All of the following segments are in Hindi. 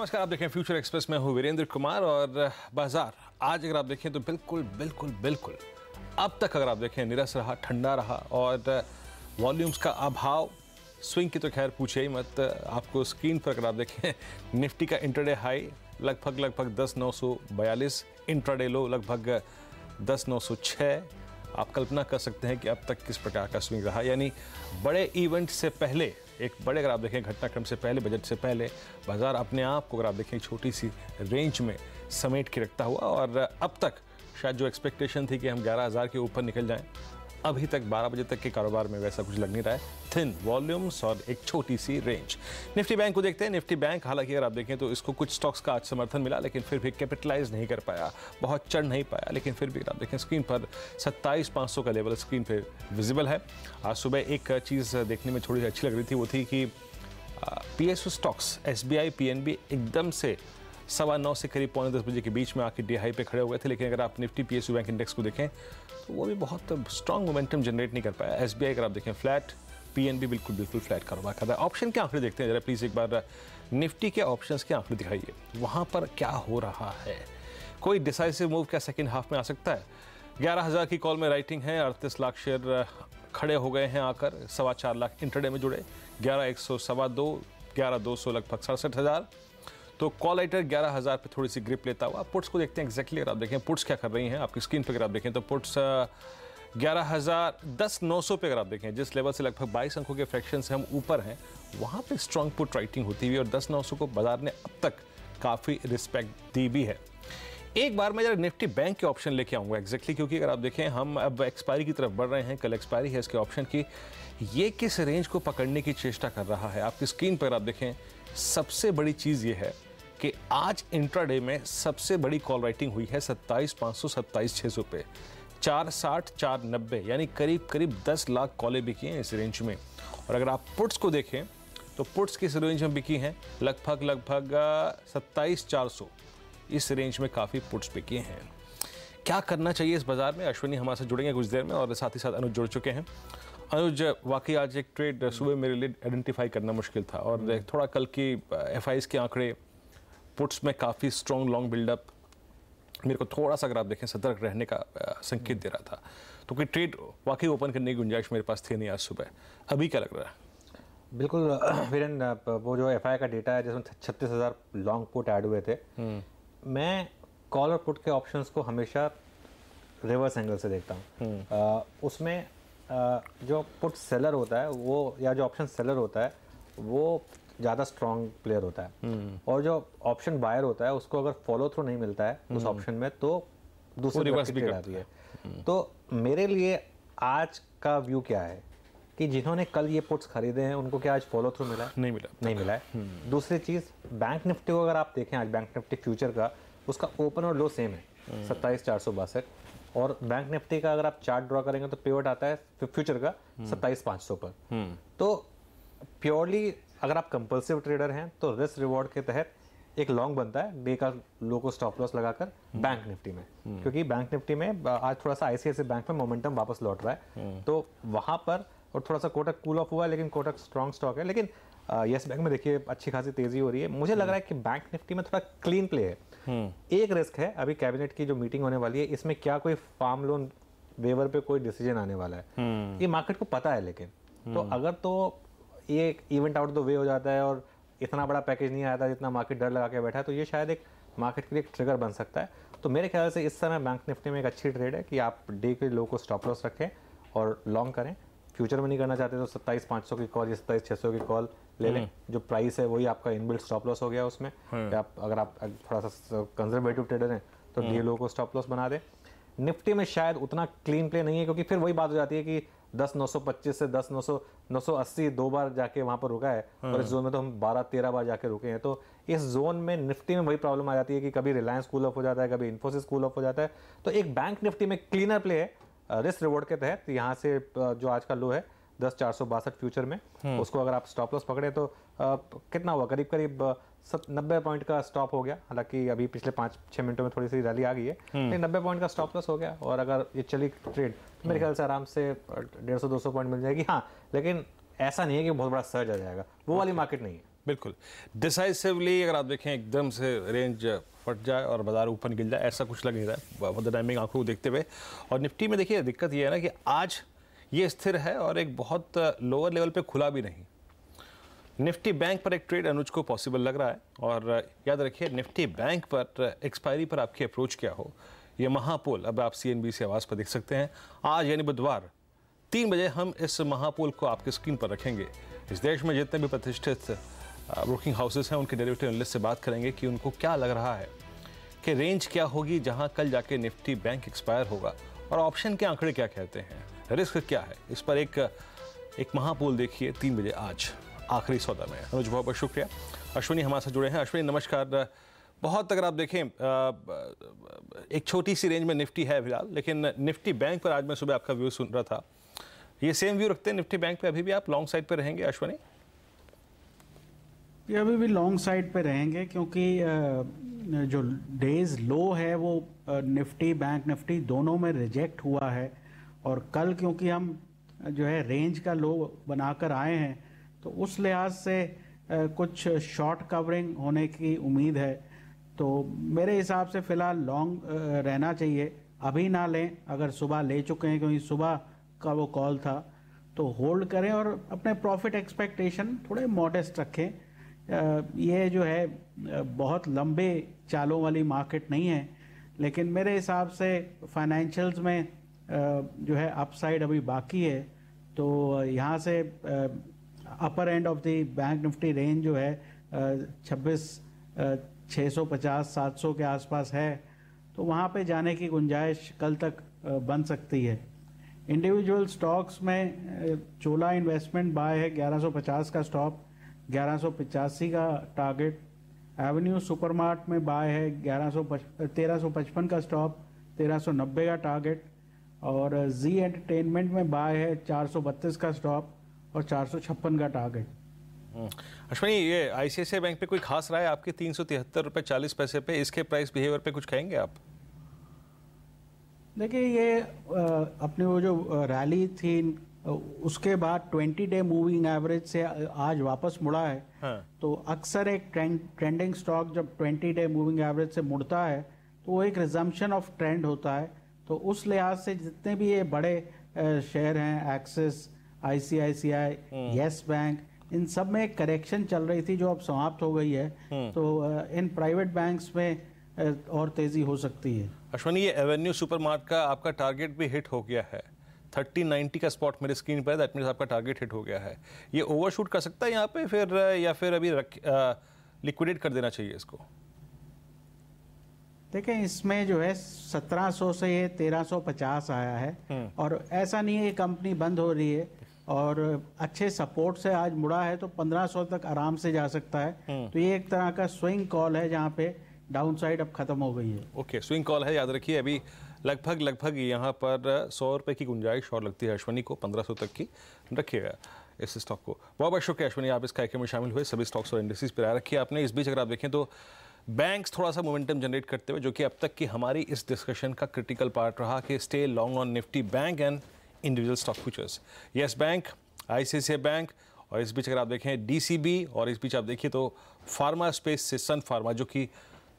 नमस्कार, आप देखें फ्यूचर एक्सप्रेस में हूँ वीरेंद्र कुमार। और बाजार आज अगर आप देखें तो बिल्कुल अब तक अगर आप देखें निरस रहा, ठंडा रहा और वॉल्यूम्स का अभाव। स्विंग की तो खैर पूछे ही मत। आपको स्क्रीन पर अगर आप देखें निफ्टी का इंट्राडे हाई लगभग 10,942, इंट्राडे लो लगभग 10,906। आप कल्पना कर सकते हैं कि अब तक किस प्रकार का स्विंग रहा। यानी बड़े इवेंट से पहले, एक बड़े अगर आप देखें घटनाक्रम से पहले, बजट से पहले बाजार अपने आप को अगर आप देखें छोटी सी रेंज में समेट के रखता हुआ। और अब तक शायद जो एक्सपेक्टेशन थी कि हम 11,000 के ऊपर निकल जाएं, अभी तक 12 बजे तक के कारोबार में वैसा कुछ लग नहीं रहा है। थिन वॉल्यूम्स और एक छोटी सी रेंज। निफ्टी बैंक को देखते हैं। निफ्टी बैंक हालांकि अगर आप देखें तो इसको कुछ स्टॉक्स का आज समर्थन मिला, लेकिन फिर भी कैपिटलाइज नहीं कर पाया, बहुत चढ़ नहीं पाया। लेकिन फिर भी अगर आप देखें स्क्रीन पर 27,500 का लेवल स्क्रीन पर विजिबल है। आज सुबह एक चीज़ देखने में थोड़ी अच्छी लग रही थी, वो थी कि PSU स्टॉक्स SBI PNB एकदम से 9:15 से करीब 9:45 बजे के बीच में आके डी हाई पे खड़े हो गए थे। लेकिन अगर आप निफ्टी PSU बैंक इंडेक्स को देखें तो वो भी बहुत स्ट्रॉन्ग मोमेंटम जनरेट नहीं कर पाया। SBI अगर आप देखें फ्लैट, PNB बिल्कुल फ्लैट कारोबार कर रहा है। ऑप्शन के आंकड़े देखते हैं जरा प्लीज़ एक बार। निफ्टी के ऑप्शंस के आंकड़े दिखाइए, वहाँ पर क्या हो रहा है। कोई डिसाइसिव मूव क्या सेकेंड हाफ में आ सकता है। 11,000 की कॉल में राइटिंग है। 38 लाख शेयर खड़े हो गए हैं आकर। 4.25 लाख इंट्राडे में जुड़े। 11,100 2.25, 11,200 लगभग 67,000। तो कॉल राइटर 11,000 पे थोड़ी सी ग्रिप लेता हुआ। पुट्स को देखते हैं एग्जैक्टली। अगर आप देखें पुट्स क्या कर रही हैं आपकी स्क्रीन पर, अगर आप देखें तो पुट्स 10,900 पे अगर आप देखें, जिस लेवल से लगभग 22 अंकों के फ्रैक्शन से हम ऊपर हैं, वहाँ पे स्ट्रॉन्ग पुट राइटिंग होती हुई और 10,900 को बाजार ने अब तक काफ़ी रिस्पेक्ट दी भी है। एक बार मैं जरा निफ्टी बैंक के ऑप्शन लेके आऊँगा एग्जैक्टली, क्योंकि अगर आप देखें हम अब एक्सपायरी की तरफ बढ़ रहे हैं। कल एक्सपायरी है इसके ऑप्शन की। ये किस रेंज को पकड़ने की चेष्टा कर रहा है आपकी स्क्रीन पर आप देखें। सबसे बड़ी चीज़ ये है कि आज इंट्राडे में सबसे बड़ी कॉल राइटिंग हुई है 27,500 27,600 पे, 460 490, यानी करीब 10 लाख कॉलें बिकी हैं इस रेंज में। और अगर आप पुट्स को देखें तो पुट्स किस रेंज में बिकी हैं, लगभग 27,400, इस रेंज में काफ़ी पुट्स बिकी हैं। क्या करना चाहिए इस बाजार में, अश्विनी हमारे साथ जुड़ेंगे कुछ देर में, और साथ ही साथ अनुज जुड़ चुके हैं। अनुज, वाकई आज एक ट्रेड सुबह मेरे लिए आइडेंटिफाई करना मुश्किल था, और थोड़ा कल की FIs के आंकड़े पुट्स में काफ़ी स्ट्रॉन्ग लॉन्ग बिल्डअप मेरे को थोड़ा सा अगर आप देखें सतर्क रहने का संकेत दे रहा था। तो कोई ट्रेड वाकई ओपन करने की गुंजाइश मेरे पास थी नहीं आज सुबह। अभी क्या लग रहा है? बिल्कुल वीरेंद्र, वो जो FI का डेटा है जिसमें 36,000 लॉन्ग पुट ऐड हुए थे, मैं कॉल और पुट के ऑप्शंस को हमेशा रिवर्स एंगल से देखता हूँ। उसमें जो पुट सेलर होता है वो, या जो ऑप्शन सेलर होता है वो ज़्यादा स्ट्रॉन्ग प्लेयर होता है, और जो ऑप्शन बायर होता है उसको अगर फॉलो थ्रू नहीं मिलता है उस ऑप्शन में तो दूसरी रिवर्स भी आती है। तो मेरे लिए आज का व्यू क्या है कि जिन्होंने कल ये पुट्स खरीदे हैं उनको क्या आज फॉलो थ्रू मिला है? नहीं मिला है। दूसरी चीज़, बैंक निफ्टी को अगर आप देखें आज बैंक निफ्टी फ्यूचर का, उसका ओपन और लो सेम है 27,462, और बैंक निफ्टी का अगर आप चार्ट ड्रॉ करेंगे तो पिवट आता है फ्यूचर का 27,500 पर। तो प्योरली अगर आप कंपल्सिव ट्रेडर हैं तो रिस्क रिवॉर्ड के तहत एक लॉन्ग बनता है डे का लो को स्टॉप लॉस लगाकर बैंक निफ्टी में, क्योंकि बैंक निफ्टी में आज थोड़ा सा ICICI बैंक में मोमेंटम वापस लौट रहा है, तो वहां पर, और थोड़ा सा कोटक कूल ऑफ हुआ है, लेकिन कोटक स्ट्रॉन्ग स्टॉक है। लेकिन येस बैंक में देखिए अच्छी खासी तेजी हो रही है। मुझे लग रहा है कि बैंक निफ्टी में थोड़ा क्लीन प्ले है। एक रिस्क है, अभी कैबिनेट की जो मीटिंग होने वाली है, इसमें क्या कोई फार्म लोन वेवर पे कोई डिसीजन आने वाला है, ये मार्केट को पता है। लेकिन तो अगर तो ये इवेंट आउट द वे हो जाता है और इतना बड़ा पैकेज नहीं आया था जितना मार्केट डर लगा के बैठा है, तो ये शायद एक मार्केट के लिए एक ट्रिगर बन सकता है। तो मेरे ख्याल से इस समय बैंक निफ्टी में एक अच्छी ट्रेड है कि आप डे के लो को स्टॉप लॉस रखें और लॉन्ग करें। फ्यूचर में नहीं करना चाहते तो 27,500 की कॉल या 27,600 की कॉल ले लें। जो प्राइस है वही आपका इनबिल्ट स्टॉप लॉस हो गया उसमें। अगर आप थोड़ा सा कंजर्वेटिव ट्रेडर हैं तो डे लो को स्टॉप लॉस बना दें। निफ्टी में शायद उतना क्लीन प्ले नहीं है, क्योंकि फिर वही बात हो जाती है कि 10,925 से 10,980 दो बार जाके वहां पर रुका है, और इस जोन में तो हम 12-13 बार जाके रुके हैं। तो इस जोन में निफ्टी में वही प्रॉब्लम आ जाती है कि कभी रिलायंस कूल ऑफ हो जाता है, कभी इन्फोसिस कूल ऑफ हो जाता है। तो एक बैंक निफ्टी में क्लीनर प्ले है रिस्क रिवॉर्ड के तहत। यहाँ से जो आज का लो है 10,462 फ्यूचर में, उसको अगर आप स्टॉप लॉस पकड़े तो कितना हुआ, करीब 90 पॉइंट का स्टॉप हो गया। हालांकि अभी पिछले 5-6 मिनटों में थोड़ी सी रैली आ गई है, लेकिन 90 पॉइंट का स्टॉप लॉस हो गया। और अगर ये चली ट्रेड तो मेरे ख्याल से आराम से 150-200 पॉइंट मिल जाएगी। हाँ, लेकिन ऐसा नहीं है कि बहुत बड़ा सर्ज आ जाएगा, वो वाली मार्केट नहीं है। बिल्कुल डिसाइसिवली अगर आप देखें एकदम से रेंज फट जाए और बाजार ऊपर निकल जाए, ऐसा कुछ लग नहीं रहा है टाइमिंग आंखों को देखते हुए। और निफ्टी में देखिए दिक्कत ये है ना कि आज ये स्थिर है और एक बहुत लोअर लेवल पे खुला भी नहीं। निफ्टी बैंक पर एक ट्रेड अनुज को पॉसिबल लग रहा है। और याद रखिए निफ्टी बैंक पर एक्सपायरी पर आपकी अप्रोच क्या हो, ये महापोल अब आप CNBC आवाज़ पर देख सकते हैं। आज यानी बुधवार 3 बजे हम इस महापोल को आपकी स्क्रीन पर रखेंगे। इस देश में जितने भी प्रतिष्ठित ब्रोकिंग हाउसेस हैं उनके डेरिवेटिव एनालिस्ट से बात करेंगे कि उनको क्या लग रहा है कि रेंज क्या होगी जहां कल जाके निफ्टी बैंक एक्सपायर होगा, और ऑप्शन के आंकड़े क्या कहते हैं, रिस्क क्या है। इस पर एक महापोल देखिए 3 बजे आज आखिरी सौदा में। अनुज बहुत बहुत शुक्रिया। अश्विनी हमारे साथ जुड़े हैं। अश्विनी नमस्कार। बहुत अगर आप देखें एक छोटी सी रेंज में निफ्टी है फिलहाल, लेकिन निफ्टी बैंक पर आज मैं सुबह आपका व्यू सुन रहा था, ये सेम व्यू रखते हैं निफ्टी बैंक पे? अभी भी आप लॉन्ग साइड पे रहेंगे अश्विनी? ये अभी भी लॉन्ग साइड पे रहेंगे, क्योंकि जो डेज लो है वो निफ्टी बैंक निफ्टी दोनों में रिजेक्ट हुआ है। और कल क्योंकि हम जो है रेंज का लो बनाकर आए हैं, तो उस लिहाज से कुछ शॉर्ट कवरिंग होने की उम्मीद है। तो मेरे हिसाब से फ़िलहाल लॉन्ग रहना चाहिए, अभी ना लें। अगर सुबह ले चुके हैं, क्योंकि सुबह का वो कॉल था, तो होल्ड करें और अपने प्रॉफिट एक्सपेक्टेशन थोड़े मॉडेस्ट रखें। ये जो है बहुत लंबे चालों वाली मार्केट नहीं है, लेकिन मेरे हिसाब से फाइनेंशियल्स में जो है अपसाइड अभी बाकी है। तो यहाँ से upper end of the bank Nifty range जो है 26,650-700 के आसपास है, तो वहाँ पे जाने की गुंजाइश कल तक बन सकती है। इंडिविजुअल स्टॉक्स में चोला इन्वेस्टमेंट बाय है 1150 का स्टॉप, 1185 का टारगेट। एवेन्यू सुपरमार्ट में बाय है 1355 का स्टॉप, 1390 का टारगेट। और जी एंटरटेनमेंट में बाय है 432 का स्टॉप और 456 का टारगेट। अश्विनी, ये ICICI बैंक पे कोई खास राय आपकी 373.40 पे, इसके प्राइस बिहेवियर पे कुछ कहेंगे आप? देखिए, ये अपनी वो जो रैली थी उसके बाद 20 डे मूविंग एवरेज से आज वापस मुड़ा है। हाँ। तो अक्सर एक ट्रेंडिंग स्टॉक जब 20 डे मूविंग एवरेज से मुड़ता है तो वो एक रिजम्पशन ऑफ ट्रेंड होता है। तो उस लिहाज से जितने भी ये बड़े शेयर हैं, एक्सिस, ICICI, येस बैंक, इन सब में एक करेक्शन चल रही थी जो अब समाप्त हो गई है। तो इन प्राइवेट बैंक्स में और तेजी हो सकती है। अश्विनी, ये एवेन्यू सुपरमार्ट का आपका टारगेट भी हिट हो गया है, 3090 का स्पॉट मेरे स्क्रीन पर, दैट मींस आपका टारगेट हिट हो गया है। ये ओवरशूट कर सकता है यहाँ पे फिर, या फिर अभी लिक्विडेट कर देना चाहिए इसको? देखें, इसमें जो है 1700 से ये 1350 आया है, और ऐसा नहीं है ये कंपनी बंद हो रही है, और अच्छे सपोर्ट से आज मुड़ा है, तो 1500 तक आराम से जा सकता है। तो ये एक तरह का स्विंग कॉल है जहाँ पे डाउन साइड अब खत्म हो गई है। ओके, स्विंग कॉल है, याद रखिए। अभी लगभग यहाँ पर 100 रुपये की गुंजाइश और लगती है अश्विनी को, 1500 तक की रखिएगा इस स्टॉक को। बहुत बहुत शुक्रिया अश्विनी, आप इस कार्यक्रम में शामिल हुए। सभी स्टॉक्स और इंडस्ट्रीज पर आया रखिए आपने। इस बीच अगर आप देखें तो बैंक्स थोड़ा सा मोमेंटम जनरेट करते हुए, जो कि अब तक की हमारी इस डिस्कशन का क्रिटिकल पार्ट रहा कि stay long on Nifty bank and individual stock futures. Yes bank, ICICI bank, और इस बीच अगर आप देखें DCB, और इस बीच आप देखिए तो फार्मा स्पेस से सन फार्मा, जो कि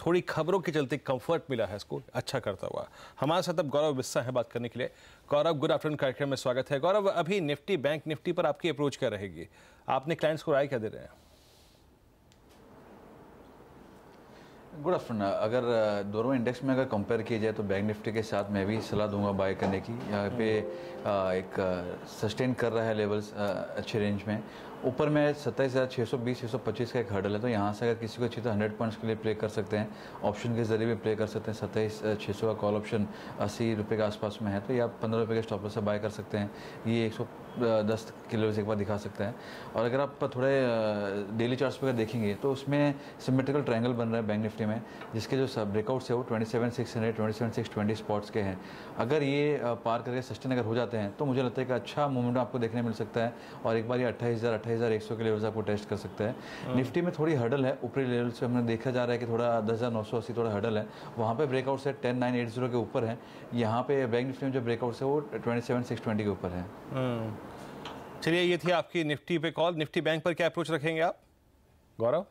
थोड़ी खबरों के चलते कंफर्ट मिला है इसको अच्छा करता हुआ। हमारे साथ अब गौरव बिस्सा है बात करने के लिए। गौरव, गुड आफ्टरनून, कार्यक्रम में स्वागत है। गौरव, अभी निफ्टी बैंक निफ्टी पर आपकी अप्रोच क्या रहेगी? आपने क्लाइंट्स को राय क्या दे रहे हैं? Good afternoon. अगर दोनों इंडेक्स में अगर कंपेयर किया जाए तो बैंक निफ्टी के साथ मैं भी सलाह दूंगा बाय करने की। यहाँ पे एक सस्टेन कर रहा है लेवल्स अच्छे रेंज में। ऊपर में 27,620-625 का एक हर्डल है, तो यहाँ से अगर किसी को चाहिए तो 100 पॉइंट्स के लिए प्ले कर सकते हैं। ऑप्शन के जरिए भी प्ले कर सकते हैं। 27,600 का कॉल ऑप्शन 80 रुपये के आसपास में है, तो ये आप 15 रुपये के स्टॉप लॉस से बाय कर सकते हैं। ये 110 किलो से एक बार दिखा सकता है। और अगर आप थोड़े डेली चार्ट्स पर देखेंगे तो उसमें सिमेट्रिकल ट्रायंगल बन रहा है बैंक निफ्टी में, जिसके जो ब्रेकआउट्स है वो 27,600, 27,620 स्पॉट्स के हैं। अगर ये पार करके सस्टेन अगर हो जाते हैं तो मुझे लगता है कि अच्छा मोमेंटम आपको देखने मिल सकता है, और एक बार ये 28,100 के लेवल्स आपको टेस्ट कर सकता है। निफ्टी में थोड़ी हर्डल है, ऊपरी लेवल से हमने देखा जा रहा है कि थोड़ा 10,980 थोड़ा हर्डल है, वहाँ पे ब्रेकआउट्स है 10,980 के ऊपर है। यहाँ पे बैंक निफ्टी में जो ब्रेकआउट्स है वो 27,620 के ऊपर है। चलिए, ये थी आपकी निफ्टी पे कॉल। निफ्टी बैंक पर क्या अप्रोच रखेंगे आप? गौरव?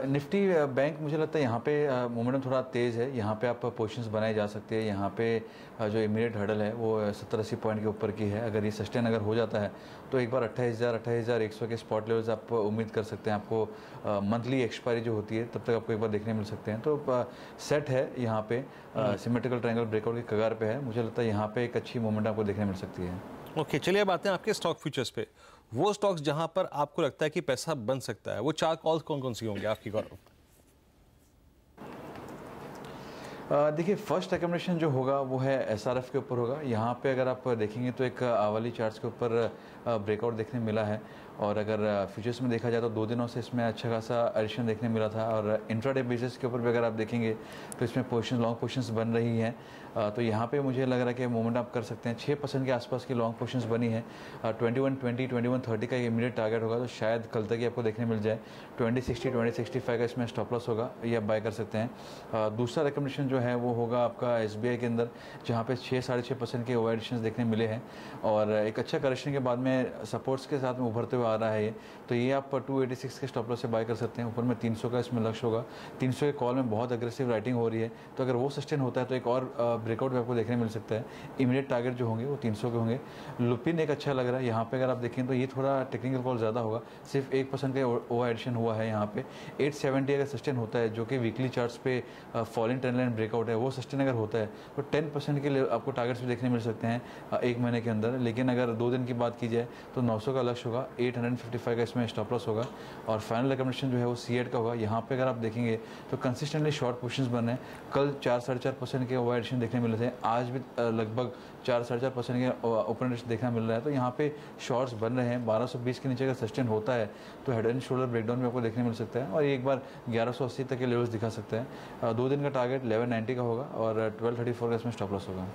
निफ्टी बैंक मुझे लगता है यहाँ पे मोमेंटम थोड़ा तेज़ है, यहाँ पे आप पोजीशंस बनाए जा सकते हैं। यहाँ पे जो इमीडिएट हर्डल है वो 70-80 पॉइंट के ऊपर की है। अगर ये सस्टेन अगर हो जाता है तो एक बार 28,100 के स्पॉट लेवल्स आप उम्मीद कर सकते हैं। आपको मंथली एक्सपायरी जो होती है तब तक आपको एक बार देखने मिल सकते हैं। तो सेट है यहाँ पे, सिमेट्रिकल ट्रायंगल ब्रेकआउट की कगार पे है। मुझे लगता है यहाँ पे एक अच्छी मोमेंटम आपको देखने मिल सकती है। ओके, चलिए अब आते हैं आपके स्टॉक फ्यूचर्स पे। वो स्टॉक्स जहां पर आपको लगता है कि पैसा बन सकता है, वो 4 कॉल्स कौन कौन सी होंगे आपकी, गौरव? देखिए, फर्स्ट रिकमेंडेशन जो होगा वो है एसआरएफ के ऊपर होगा। यहाँ पे अगर आप देखेंगे तो एक आवली चार्ट्स के ऊपर ब्रेकआउट देखने मिला है, और अगर फ्यूचर्स में देखा जाए तो 2 दिनों से इसमें अच्छा खासा एडिशन देखने मिला था। और इंट्राडे बेसिस के ऊपर भी अगर आप देखेंगे तो इसमें पोजीशन लॉन्ग पोजीशंस बन रही हैं। तो यहाँ पे मुझे लग रहा है कि मूवमेंट आप कर सकते हैं। 6% के आसपास की लॉन्ग पोजीशंस बनी है। 2120 2130 का इमीडिएट टारगेट होगा, तो शायद कल तक ही आपको देखने मिल जाए। 2060 2065 का इसमें स्टॉप लॉस होगा, ये आप बाय कर सकते हैं। दूसरा रिकमेंडेशन जो है वो होगा आपका एसबीआई के अंदर, जहाँ पे 6-6.5% के ओवर एडिशंस देखने मिले हैं, और एक अच्छा करेक्शन के बाद में सपोर्ट्स के साथ में उभरते हुए आ रहा है ये। तो ये आप 286 के स्टॉप लॉस से बाय कर सकते हैं। ऊपर में 300 का इसमें लक्ष्य होगा। 300 के कॉल में बहुत अग्रेसिव राइटिंग हो रही है, तो अगर वो सस्टेन होता है तो एक और ब्रेकआउट भी आपको देखने मिल सकता है। इमीडिएट टारगेट जो होंगे वो 300 के होंगे। लुपिन एक अच्छा लग रहा है यहाँ पे, अगर आप देखें तो ये थोड़ा टेक्निकल कॉल ज़्यादा होगा। सिर्फ 1% का ओवर एडिशन हुआ है यहाँ पे। 870 अगर सस्टेन होता है, जो कि वीकली चार्ट्स पे फॉलिंग ट्रेंड लाइन ब्रेकआउट है, वो सस्टेन अगर होता है तो 10% के लिए आपको टारगेट्स भी देखने मिल सकते हैं 1 महीने के अंदर। लेकिन अगर 2 दिन की बात की जाए तो 900 का लक्ष्य होगा, 855 का इसमें स्टॉप लॉस होगा, और फाइनल रिकमेंडेशन जो है वो C8 का होगा। यहाँ पे अगर आप देखेंगे तो कंसिस्टेंटली शॉर्ट पोजीशंस बन रहे हैं। कल 4-4.5% के ओवर एडिशन देखने मिले थे, आज भी लगभग 4-4.5% के ओपन एडिशन देखना मिल रहा है। तो यहाँ पे शॉर्ट्स बन रहे हैं। 1220 के नीचे अगर सस्टेन होता है तो हेड एंड शोल्डर ब्रेकडाउन भी आपको देखने मिल सकता है, और एक बार 1180 तक के लेवल्स दिखा सकते हैं। 2 दिन का टारगेट 1190 का होगा, और 1234 का इसमें स्टॉप लॉस होगा।